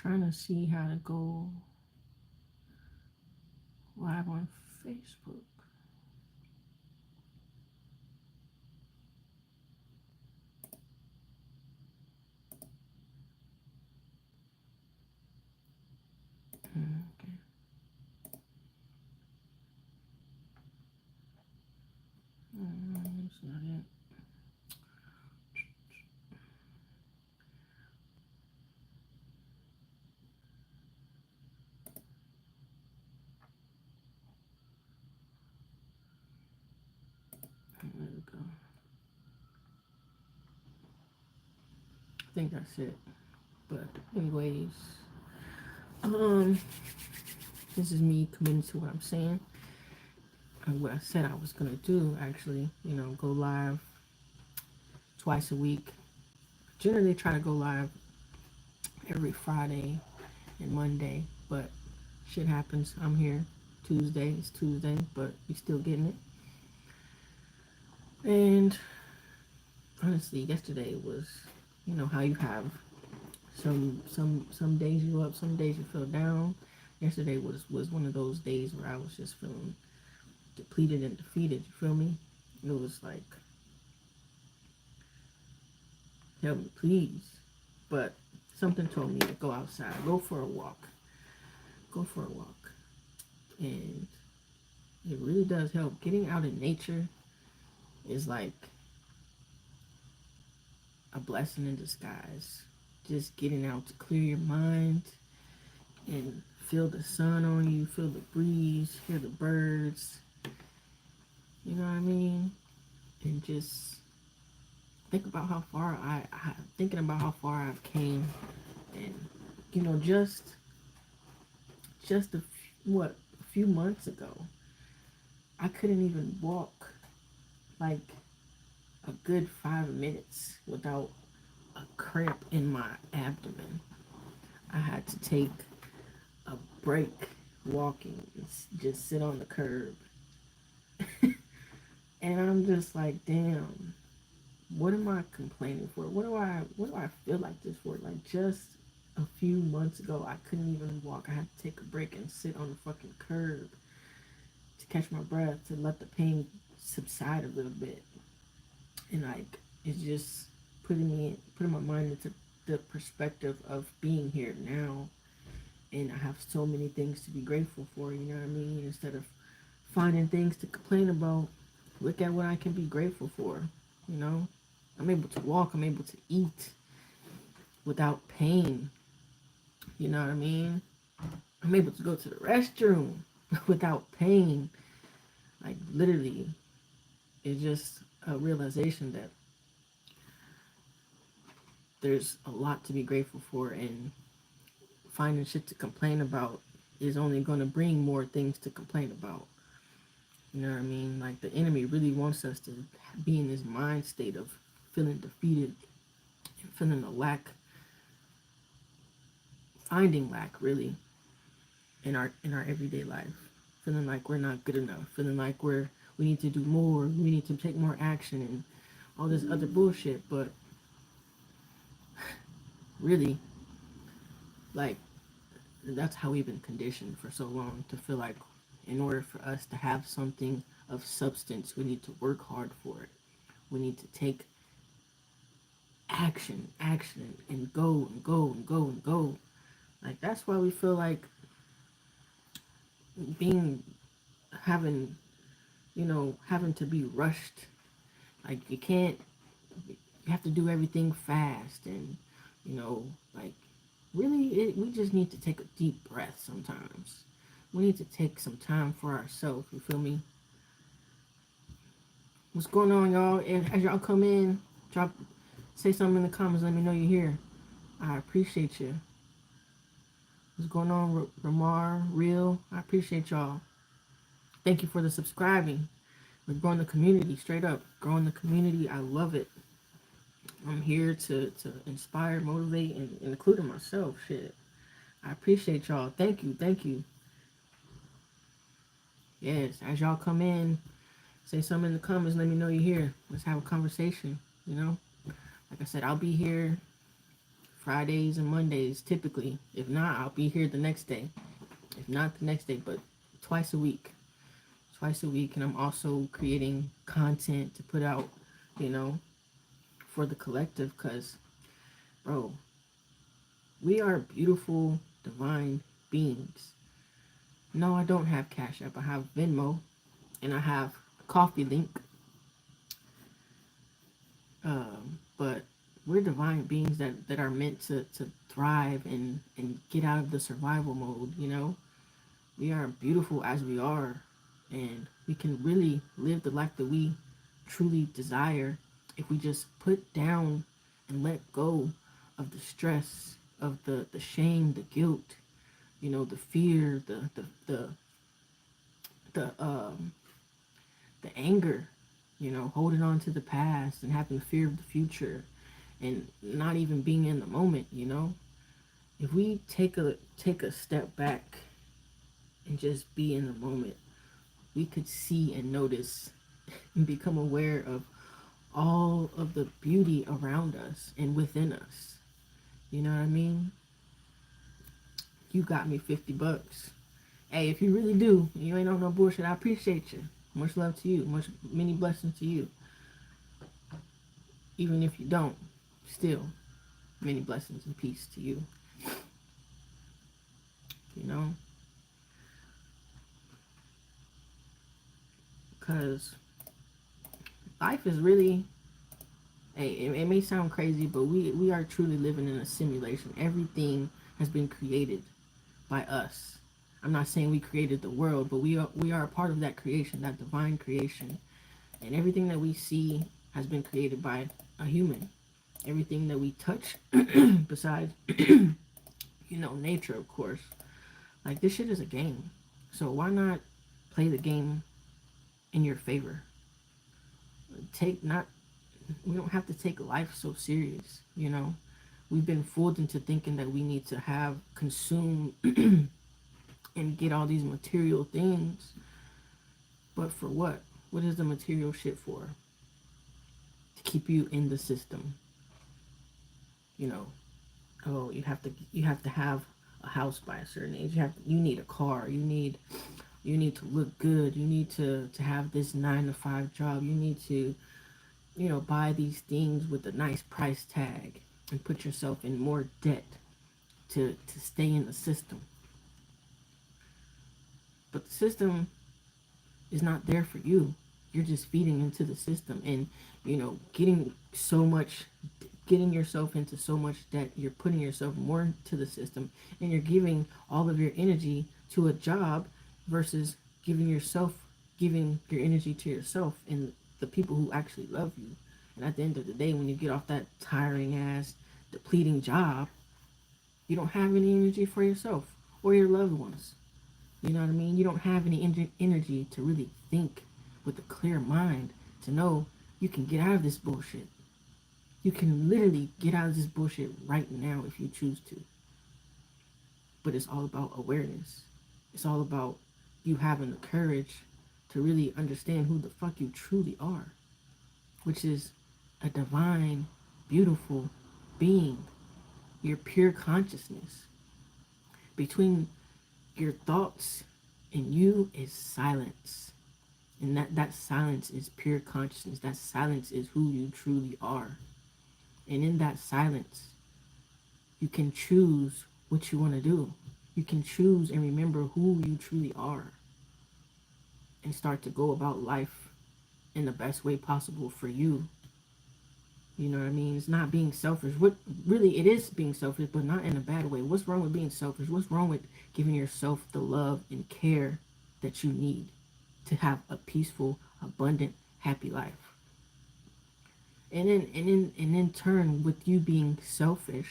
trying to see how to go live on Facebook. Okay. That's not it. There we go. I think that's it. But anyways, um, this is me committing to what I'm saying and what I said I was gonna do. Actually, go live twice a week. Generally, try to go live every Friday and Monday, but shit happens. I'm here. Tuesday, it's Tuesday, but we still getting it. And honestly, yesterday was, how you have some days you up, some days you feel down. Yesterday was one of those days where I was just feeling depleted and defeated. You feel me? It was like, help me, please. But something told me to go outside, go for a walk, and it really does help. Getting out in nature is like a blessing in disguise. Just getting out to clear your mind and feel the sun on you, feel the breeze, hear the birds. You know what I mean? And just think about how far thinking about how far I've came, and just a few months ago, I couldn't even walk like a good 5 minutes without a cramp in my abdomen. I had to take a break walking and just sit on the curb. And I'm just like, damn, what am I complaining for? What do I feel like this for? Like, just a few months ago, I couldn't even walk. I had to take a break and sit on the fucking curb to catch my breath, to let the pain subside a little bit. And like, it's just putting my mind into the perspective of being here now. And I have so many things to be grateful for, you know what I mean? Instead of finding things to complain about, look at what I can be grateful for, you know? I'm able to walk, I'm able to eat without pain, you know what I mean? I'm able to go to the restroom without pain. Like, literally, it's just a realization that there's a lot to be grateful for, and finding shit to complain about is only going to bring more things to complain about. You know what I mean? Like, the enemy really wants us to be in this mind state of feeling defeated and feeling a lack, finding lack really in our everyday life, feeling like we're not good enough, feeling like we need to do more, we need to take more action and all this other bullshit. But really, like, that's how we've been conditioned for so long, to feel like in order for us to have something of substance, we need to work hard for it. We need to take action, and go and go and go and go. Like, that's why we feel like being having having to be rushed. Like, you have to do everything fast, and like, really, we just need to take a deep breath sometimes. We need to take some time for ourselves, you feel me? What's going on, y'all? And as y'all come in, say something in the comments, let me know you're here. I appreciate you. What's going on, Ramar, Real? I appreciate y'all. Thank you for the subscribing. We're growing the community, straight up. Growing the community, I love it. I'm here to inspire, motivate, and including myself. Shit. I appreciate y'all. Thank you. Yes, as y'all come in, say something in the comments, let me know you're here. Let's have a conversation, Like I said, I'll be here Fridays and Mondays typically. If not, I'll be here the next day. If not the next day, but twice a week. Twice a week. And I'm also creating content to put out, you know, for the collective because, bro, we are beautiful, divine beings. No, I don't have Cash App. I have Venmo and I have a coffee link. But we're divine beings that are meant to thrive and get out of the survival mode, you know? We are beautiful as we are, and we can really live the life that we truly desire if we just put down and let go of the stress, of the shame, the guilt, you know, the fear, the the anger, you know, holding on to the past and having fear of the future and not even being in the moment, you know. If we take a step back and just be in the moment, we could see and notice and become aware of all of the beauty around us and within us. You know what I mean? You got me $50. Hey, if you really do, you ain't on no bullshit, I appreciate you. Much love to you. Many blessings to you. Even if you don't, still, many blessings and peace to you. You know? Because life is really, hey, it may sound crazy, but we are truly living in a simulation. Everything has been created by us. I'm not saying we created the world, but we are a part of that creation, that divine creation. And everything that we see has been created by a human. Everything that we touch, besides, nature, of course. Like, this shit is a game. So why not play the game in your favor? We don't have to take life so serious, you know? We've been fooled into thinking that we need to consume, and get all these material things. But for what? What is the material shit for? To keep you in the system. You know, oh, you have to have a house by a certain age. You need a car. You need to look good. You need to have this 9 to 5 job. You need to, buy these things with a nice price tag and put yourself in more debt to stay in the system. But the system is not there for you. You're just feeding into the system and, getting yourself into so much debt. You're putting yourself more into the system and you're giving all of your energy to a job versus giving your energy to yourself and the people who actually love you. And at the end of the day, when you get off that tiring ass, depleting job, you don't have any energy for yourself or your loved ones. You know what I mean? You don't have any energy to really think with a clear mind to know you can get out of this bullshit. You can literally get out of this bullshit right now if you choose to. But it's all about awareness. It's all about you having the courage to really understand who the fuck you truly are, which is a divine, beautiful being. Your pure consciousness. Between your thoughts and you is silence. And that silence is pure consciousness. That silence is who you truly are. And in that silence, you can choose what you want to do. You can choose and remember who you truly are. And start to go about life in the best way possible for you. You know what I mean? It's not being selfish. What really it is being selfish, but not in a bad way. What's wrong with being selfish? What's wrong with giving yourself the love and care that you need to have a peaceful, abundant, happy life? And in turn, with you being selfish,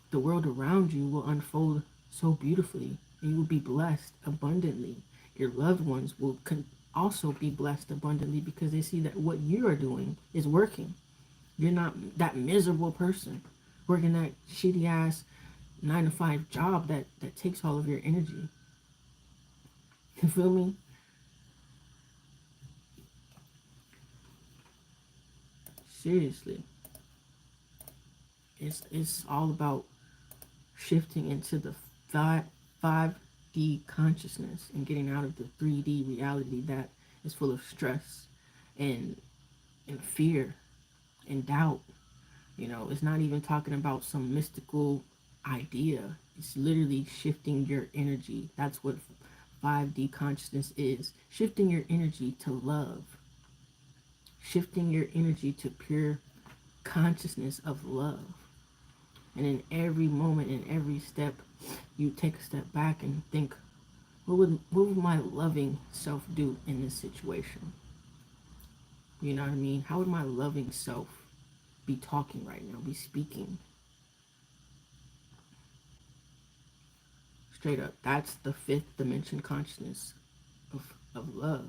the world around you will unfold so beautifully, and you will be blessed abundantly. Your loved ones will also be blessed abundantly because they see that what you are doing is working. You're not that miserable person working that shitty ass 9 to 5 job that takes all of your energy. You feel me? Seriously. It's all about shifting into the 5D consciousness and getting out of the 3D reality that is full of stress and fear and doubt. You know, it's not even talking about some mystical idea. It's literally shifting your energy. That's what 5D consciousness is. Shifting your energy to love. Shifting your energy to pure consciousness of love. And in every moment, in every step, you take a step back and think, what would my loving self do in this situation? You know what I mean? How would my loving self be talking right now, be speaking? Straight up, that's the fifth dimension consciousness of love.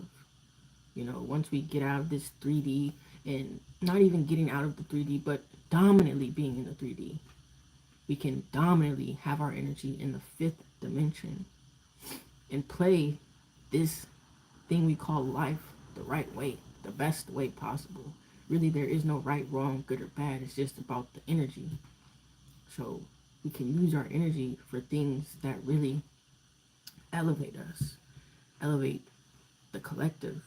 You know, once we get out of this 3D, and not even getting out of the 3D, but dominantly being in the 3D, we can dominantly have our energy in the fifth dimension and play this thing we call life the right way, the best way possible. Really, there is no right, wrong, good, or bad. It's just about the energy. So we can use our energy for things that really elevate us, elevate the collective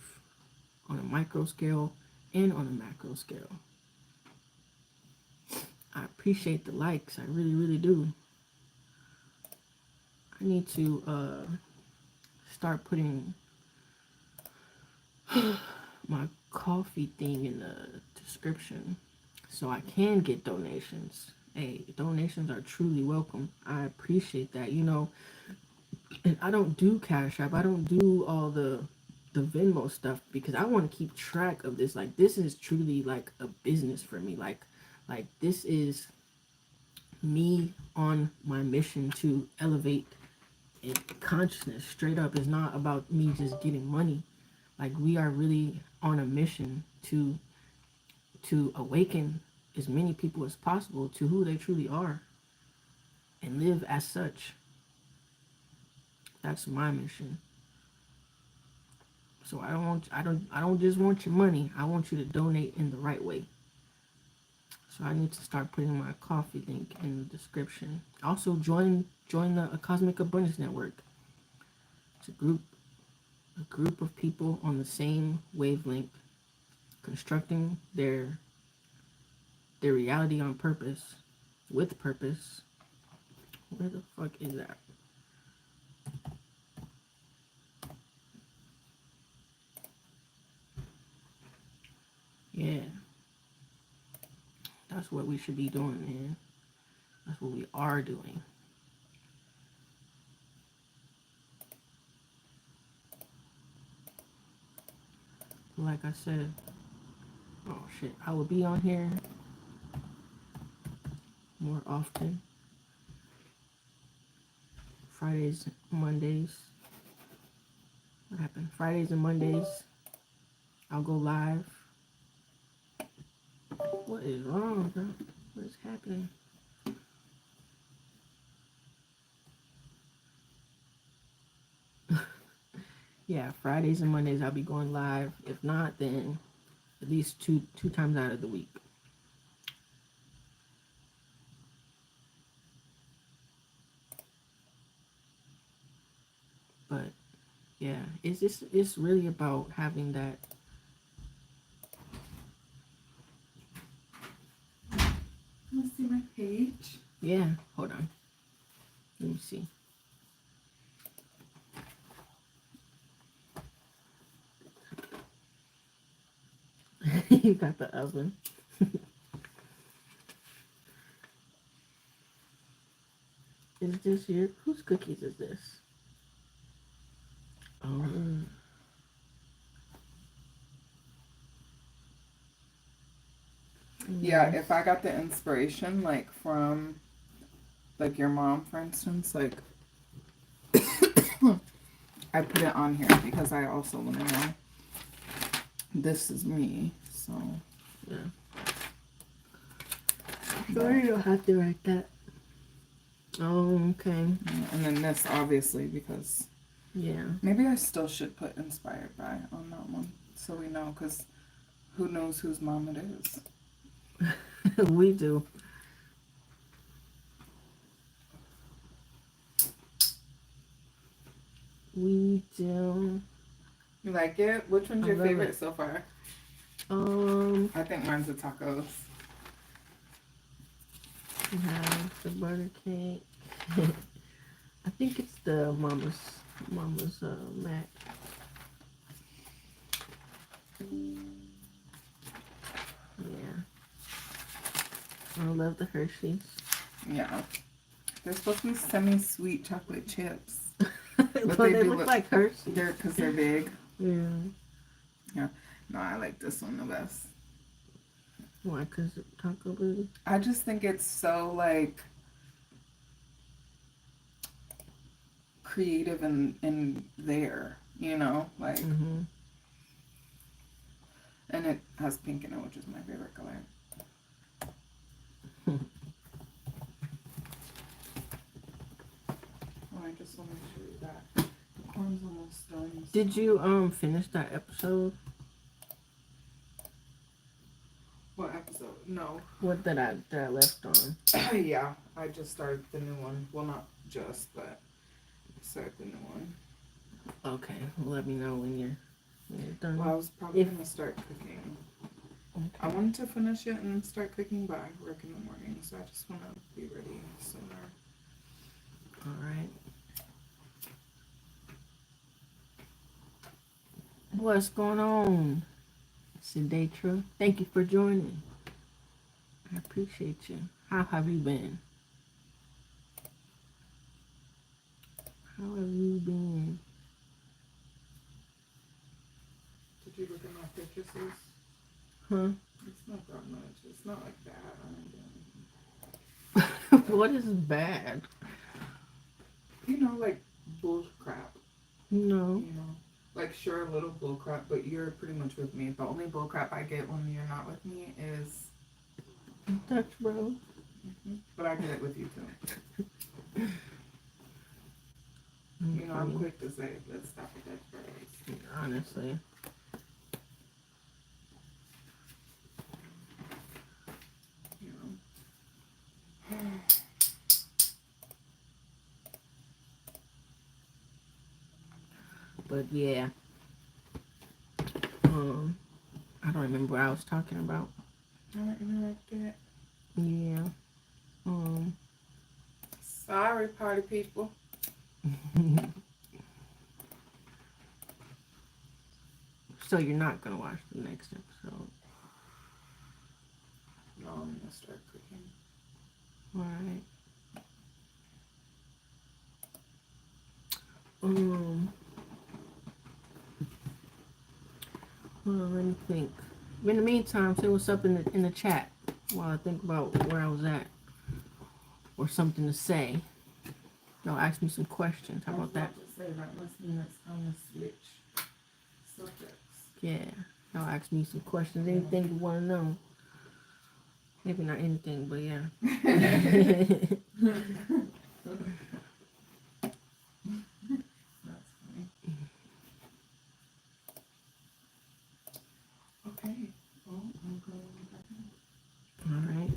on a micro scale and on a macro scale. I appreciate the likes. I really, really do. I need to start putting my coffee thing in the description so I can get donations. Hey, donations are truly welcome. I appreciate that. You know, and I don't do Cash App. I don't do all the Venmo stuff because I want to keep track of this. Like, this is truly like a business for me. Like this is me on my mission to elevate consciousness. Straight up, it's not about me just getting money. Like, we are really on a mission to awaken as many people as possible to who they truly are and live as such. That's my mission. So I don't just want your money. I want you to donate in the right way. So I need to start putting my coffee link in the description. Also join the Cosmic Abundance Network. It's a group of people on the same wavelength, constructing their reality on purpose, with purpose. Where the fuck is that? Yeah. That's what we should be doing, man. That's what we are doing. Like I said, oh shit, I will be on here more often. Fridays, Mondays. What happened? Fridays and Mondays, I'll go live. What is wrong, bro? What is happening? Yeah, Fridays and Mondays I'll be going live. If not, then at least two times out of the week. But yeah, it's really about having that. Wanna see my page? Yeah, hold on. Let me see. You got the oven. Is this your whose cookies is this? Oh. Yeah, if I got the inspiration, like, from, like, your mom, for instance, like, I put it on here because I also want to know this is me, so. Yeah. Sure, you don't have to write that. Oh, okay. And then this, obviously, because. Yeah. Maybe I still should put inspired by on that one, so we know, because who knows whose mom it is. We do. We do. You like it? Which one's I your love favorite it. so far? Um, I think mine's the tacos. we have the butter cake. I think it's the mama's mac. Yeah, I love the Hershey's. Yeah. They're supposed to be semi-sweet chocolate chips. But But they do look like Hershey's. because they're big. Yeah. Yeah. No, I like this one the best. Why? Cause of Taco Booty. I just think it's so like creative and there, you know, like, Mhm. and it has pink in it, which is my favorite color. Oh, I just want to make sure that the corn's almost done. Did you finish that episode? What episode? No. What that I left on? Yeah, I just started the new one. Well, not just, but I started the new one. Okay, well, let me know when you're done. Well, I was probably gonna start cooking. Okay. I wanted to finish it and start cooking, but I work in the morning, so I just want to be ready sooner. All right. What's going on? It's Deidre. Thank you for joining. I appreciate you. How have you been? How have you been? Did you look at my purchases? Huh? It's not that much. It's not like that. I don't do anything. What is bad? You know, like bull crap. No. You know, like sure, a little bull crap, but you're pretty much with me. The only bull crap I get when you're not with me is Dutch bro. But I get it with you too. You know, I'm quick to say, let's stop with that first. Honestly. You know. But yeah. I don't remember what I was talking about. I interrupted it. Yeah. Sorry, party people. So you're not gonna watch the next episode? No, I'm gonna start cooking. Alright. Well, let me think. In the meantime, say what's up in the chat while I think about where I was at or something to say. Y'all ask me some questions. How about that? I was about to say that must mean it's time to switch subjects. Yeah. Y'all ask me some questions. Anything you want to know. Maybe not anything, but yeah. That's funny. Okay. Well, I'm going back in. Alright.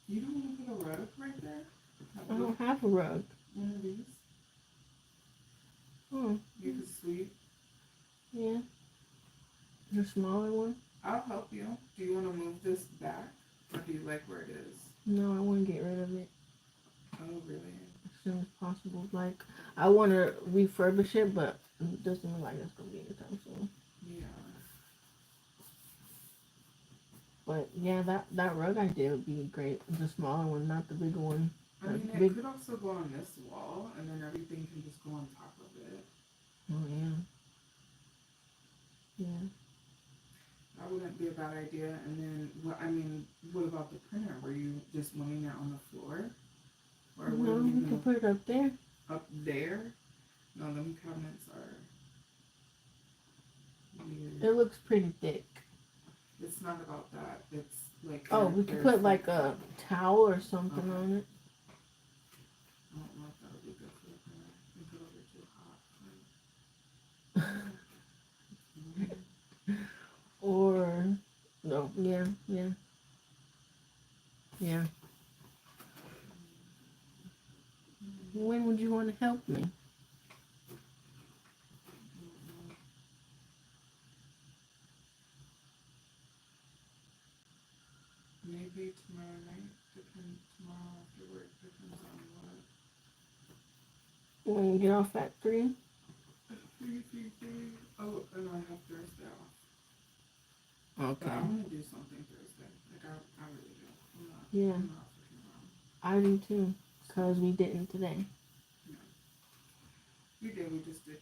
You don't want to put a rug right there? I don't have a rug. One of these? Oh, You can sweep. yeah. The smaller one? I'll help you. Do you want to move this back? Or do you like where it is? No, I want to get rid of it Oh, really? as soon as possible. Like, I want to refurbish it, but it doesn't look like that's going to be anytime soon. Yeah. But yeah, that rug idea would be great. The smaller one, not the bigger one. I mean, it could also go on this wall, and then everything can just go on top of it. Oh, yeah. Yeah. That wouldn't be a bad idea. And then, what about the printer? Were you just wanting it on the floor? Or No, you can put it up there. Up there? No, them cabinets are weird. It looks pretty thick. It's not about that. It's like... Oh, we could put like a towel or something on it. I don't know if that would be good for the printer. I think it'll get too hot. Or, no, yeah. When would you want to help me? Maybe tomorrow night. Depends. Tomorrow after work. Depends on what. When you get off at 3? Three, three, three. Oh, and I have Thursday off. But I Okay. want to do something Thursday. Like I really do. I'm not. Yeah, I'm not fucking around. I do too. Because we didn't today. No. You did. We just did.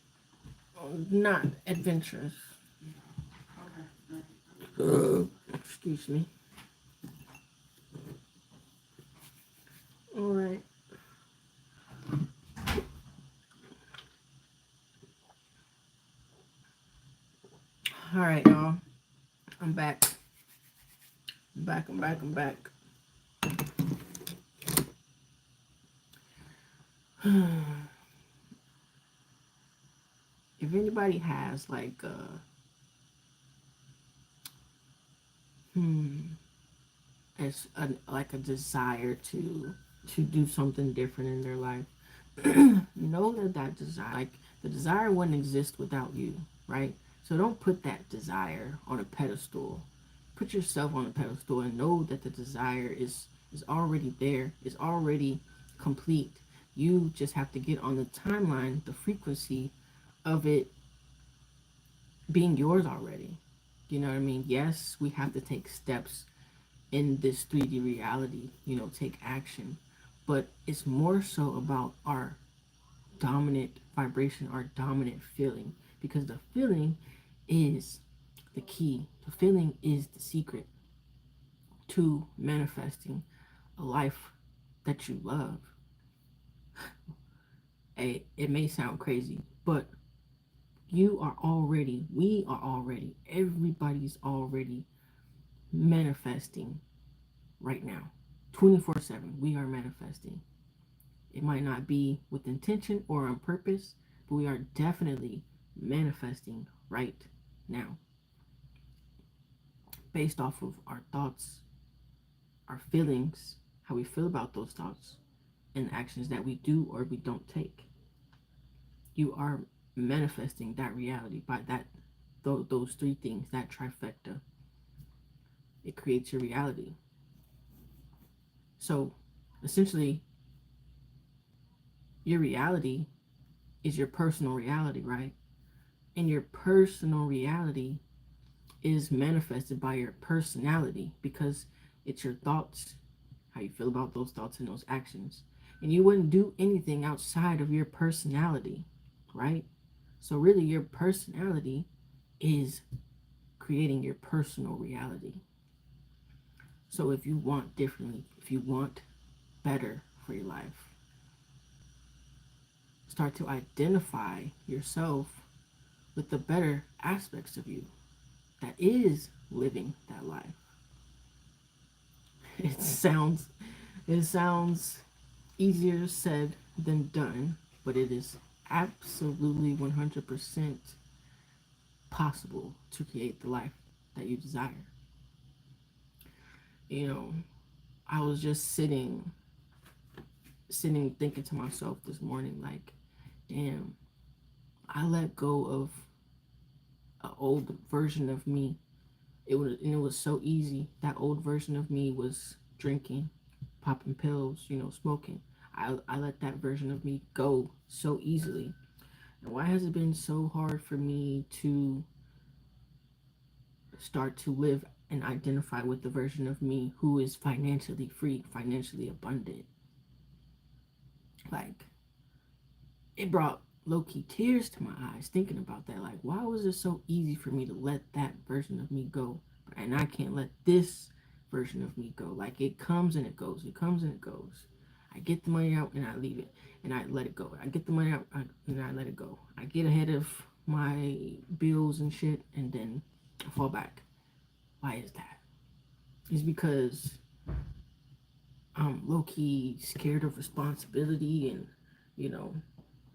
Not adventurous. Yeah. Okay. All right. I will do Uh, something. excuse me. All right. All right, y'all. I'm back. I'm back. I'm back. I'm back. If anybody has like hmm as a, like a desire to do something different in their life, know that that desire, like the desire wouldn't exist without you, right? So don't put that desire on a pedestal. Put yourself on a pedestal and know that the desire is already there, is already complete. You just have to get on the timeline, the frequency of it being yours already. You know what I mean? Yes, we have to take steps in this 3D reality, take action. But it's more so about our dominant vibration, our dominant feeling, because the feeling is the key. The feeling is the secret to manifesting a life that you love. It may sound crazy, but we are already, everybody's already manifesting right now. 24/7, we are manifesting. It might not be with intention or on purpose, but we are definitely manifesting right now based off of our thoughts, our feelings, how we feel about those thoughts, and actions that we do or we don't take. You are manifesting that reality by those three things, that trifecta. It creates your reality. So essentially, your reality is your personal reality, right? And your personal reality is manifested by your personality because it's your thoughts, how you feel about those thoughts and those actions. And you wouldn't do anything outside of your personality, right? So, really, your personality is creating your personal reality. So, if you want differently, if you want better for your life, start to identify yourself with the better aspects of you that is living that life. It sounds it sounds easier said than done, but it is absolutely 100% possible to create the life that you desire. You know, I was just sitting thinking to myself this morning like, damn, I let go of an old version of me. It was so easy. That old version of me was drinking, popping pills, smoking. I let that version of me go so easily. And why has it been so hard for me to start to live and identify with the version of me who is financially free, financially abundant? Like, it brought low key tears to my eyes thinking about that. Like, why was it so easy for me to let that version of me go? And I can't let this version of me go. Like, it comes and it goes, it comes and it goes. I get the money out and I leave it and I let it go. I get the money out and I let it go. I get ahead of my bills and shit and then I fall back. Why is that? It's because I'm low key scared of responsibility and, you know,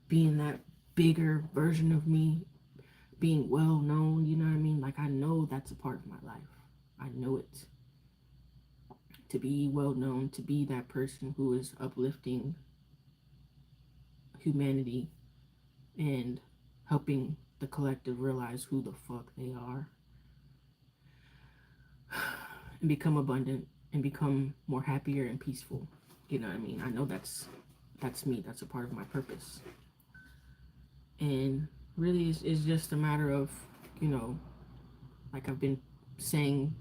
being that bigger version of me, being well known, you know what I mean? Like, I know that's a part of my life. I know it. To be well known, to be that person who is uplifting humanity and helping the collective realize who the fuck they are and become abundant and become more happier and peaceful. You know what I mean? I know that's me. That's a part of my purpose. And really, it's just a matter of, you know, like I've been saying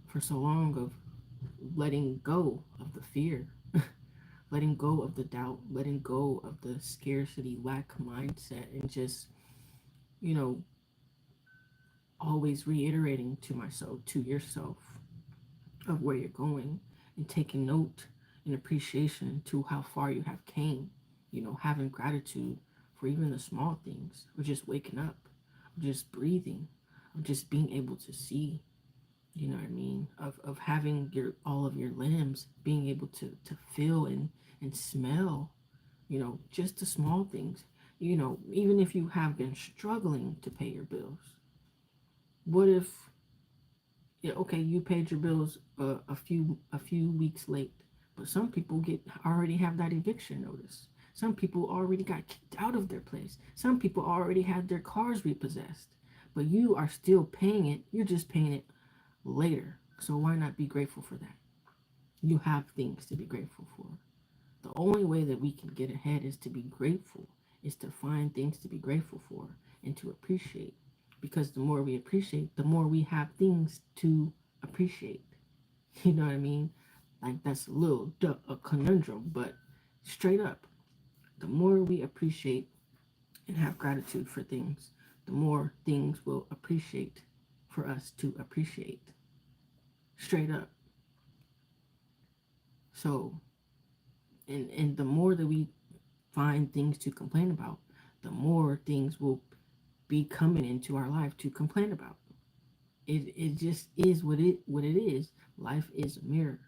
for so long, of letting go of the fear, letting go of the doubt, letting go of the scarcity, lack mindset, and just, you know, always reiterating to myself, to yourself, of where you're going, and taking note and appreciation to how far you have came. You know, having gratitude for even the small things, or just waking up, or just breathing, or just being able to see. You know what I mean? Of having your all of your limbs, being able to feel and smell. You know, just the small things. You know, even if you have been struggling to pay your bills, what if, yeah, okay, you paid your bills a few weeks late, but some people get already have that eviction notice. Some people already got kicked out of their place. Some people already had their cars repossessed, but you are still paying it. You're just paying it later. So why not be grateful for that? You have things to be grateful for. The only way that we can get ahead is to be grateful, is to find things to be grateful for and to appreciate. Because the more we appreciate, the more we have things to appreciate. You know what I mean? Like that's a little a conundrum, but straight up, the more we appreciate and have gratitude for things, the more things will appreciate for us to appreciate. Straight up. So, and the more that we find things to complain about, the more things will be coming into our life to complain about. It just is what it is. Life is a mirror.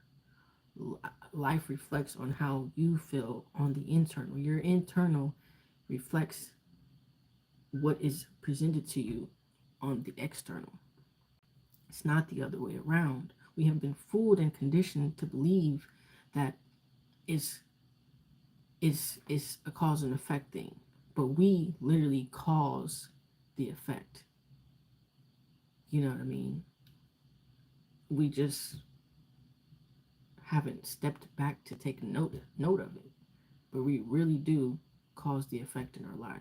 Life reflects on how you feel on the internal. Your internal reflects what is presented to you on the external. It's not the other way around. We have been fooled and conditioned to believe that it's it's a cause and effect thing, but we literally cause the effect. You know what I mean? We just haven't stepped back to take note of it, but we really do cause the effect in our life.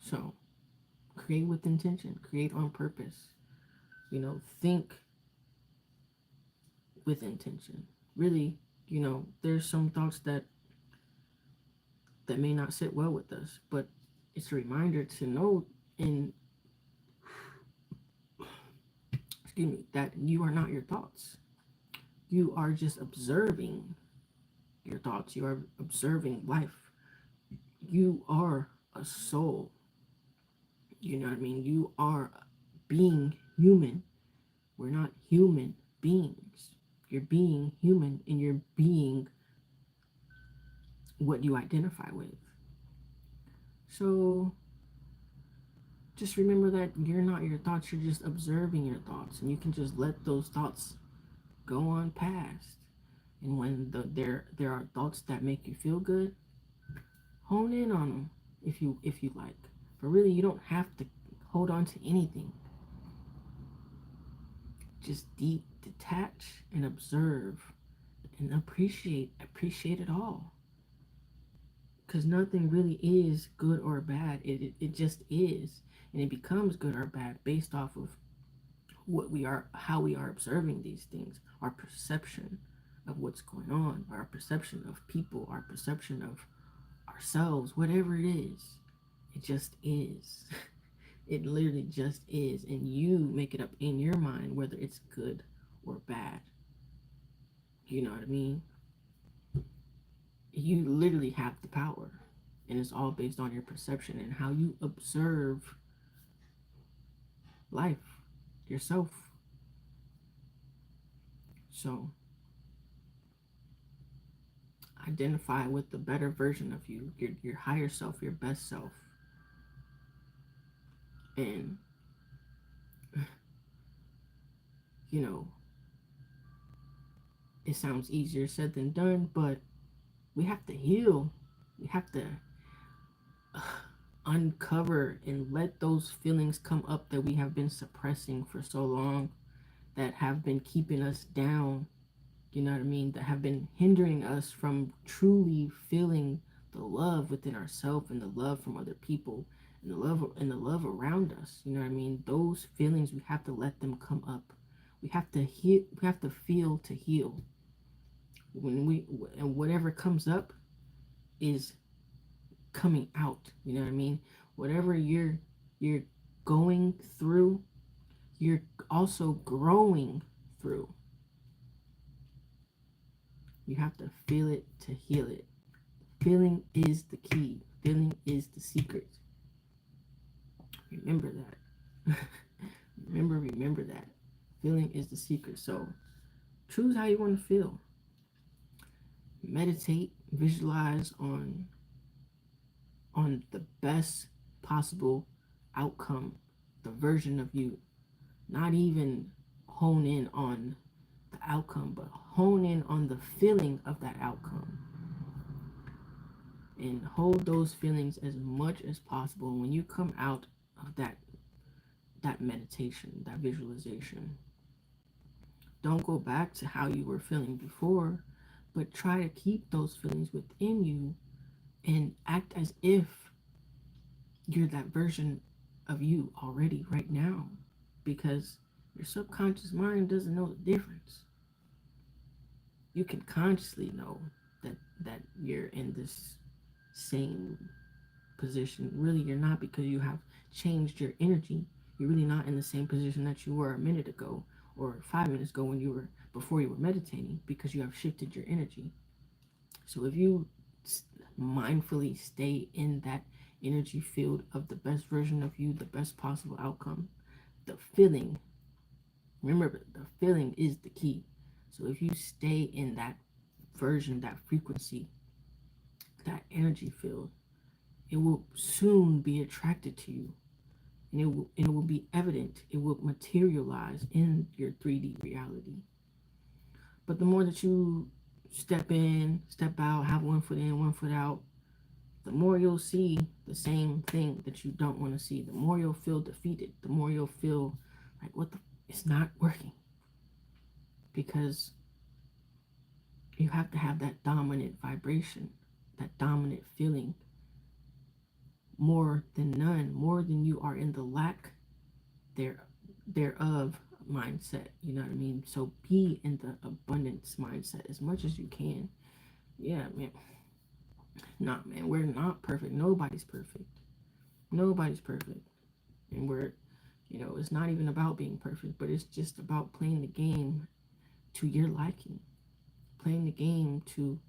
So create with intention, create on purpose. You know, think with intention. Really, you know, there's some thoughts that may not sit well with us, but it's a reminder to know, and excuse me, that you are not your thoughts. You are just observing your thoughts. You are observing life. You are a soul. You know what I mean? You are being human. We're not human beings. You're being human, and you're being what you identify with. So just remember that you're not your thoughts. You're just observing your thoughts, and you can just let those thoughts go on past. And when there are thoughts that make you feel good, hone in on them if you like. But really, you don't have to hold on to anything. Just detach and observe and appreciate it all. Because nothing really is good or bad. It just is, and it becomes good or bad based off of what we are, how we are observing these things, our perception of what's going on, our perception of people, our perception of ourselves, whatever it is. It just is. It literally just is, and you make it up in your mind whether it's good or bad. You know what I mean? You literally have the power, and it's all based on your perception and how you observe life, yourself. So identify with the better version of you, your higher self, your best self, and you know, It sounds easier said than done, but we have to heal. We have to uncover and let those feelings come up that we have been suppressing for so long, that have been keeping us down, you know what I mean, that have been hindering us from truly feeling the love within ourselves and the love from other people and the love around us. You know what I mean? Those feelings, we have to let them come up. We have to heal, we have to feel to heal. When we and whatever comes up is coming out. You know what I mean? Whatever you're going through, you're also growing through. You have to feel it to heal it. Feeling is the key. Feeling is the secret. Remember that. remember that. Feeling is the secret. So choose how you want to feel. Meditate, visualize on the best possible outcome, the version of you. Not even hone in on the outcome, but hone in on the feeling of that outcome. And hold those feelings as much as possible. When you come out of that meditation, that visualization, don't go back to how you were feeling before, but try to keep those feelings within you and act as if you're that version of you already right now, because your subconscious mind doesn't know the difference. You can consciously know that you're in this same position. Really, you're not, because you have changed your energy. You're really not in the same position that you were a minute ago or 5 minutes ago when you were before you were meditating, because you have shifted your energy. So if you mindfully stay in that energy field of the best version of you, the best possible outcome, the feeling, remember, the feeling is the key. So if you stay in that version, that frequency, that energy field, it will soon be attracted to you, and it will be evident. It will materialize in your 3D reality. But the more that you step in, step out, have one foot in, one foot out, the more you'll see the same thing that you don't want to see. The more you'll feel defeated. The more you'll feel like, it's not working. Because you have to have that dominant vibration, that dominant feeling, more than none, more than you are in the lack thereof mindset. You know what I mean? So be in the abundance mindset as much as you can. Yeah, man. Not, man. We're not perfect. Nobody's perfect. Nobody's perfect. And it's not even about being perfect, but it's just about playing the game to your liking. Playing the game to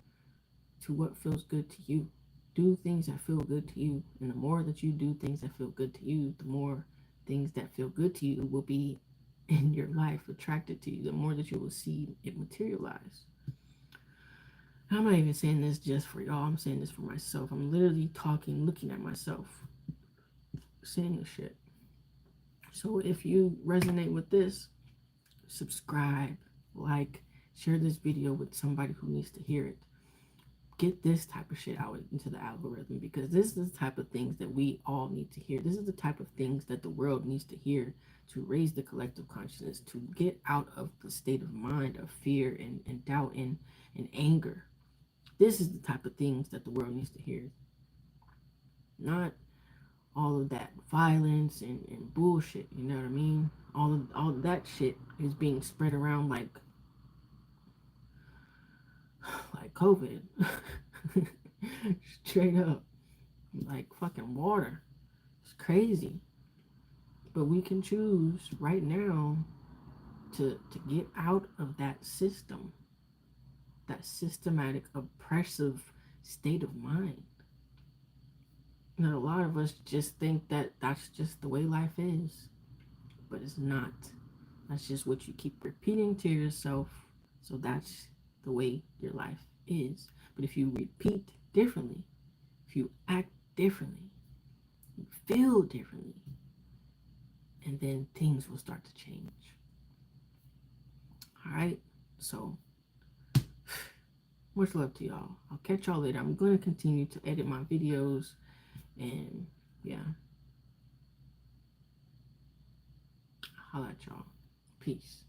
what feels good to you. Do things that feel good to you. And the more that you do things that feel good to you, the more things that feel good to you will be in your life attracted to you. The more that you will see it materialize. I'm not even saying this just for y'all. I'm saying this for myself. I'm literally talking, looking at myself, saying this shit. So if you resonate with this, subscribe, like, share this video with somebody who needs to hear it. Get this type of shit out into the algorithm, because this is the type of things that we all need to hear. This is the type of things that the world needs to hear to raise the collective consciousness, to get out of the state of mind of fear and doubt and anger. This is the type of things that the world needs to hear. Not all of that violence and bullshit, you know what I mean? All of that shit is being spread around like COVID. Straight up. Like fucking water. It's crazy. But we can choose right now to get out of that system. That systematic oppressive state of mind. And a lot of us just think that that's just the way life is. But it's not. That's just what you keep repeating to yourself. So that's the way your life is. But if you repeat differently, if you act differently, you feel differently, and then things will start to change. All right? So Much love to y'all. I'll catch y'all later. I'm going to continue to edit my videos. And yeah, holla at y'all. Peace.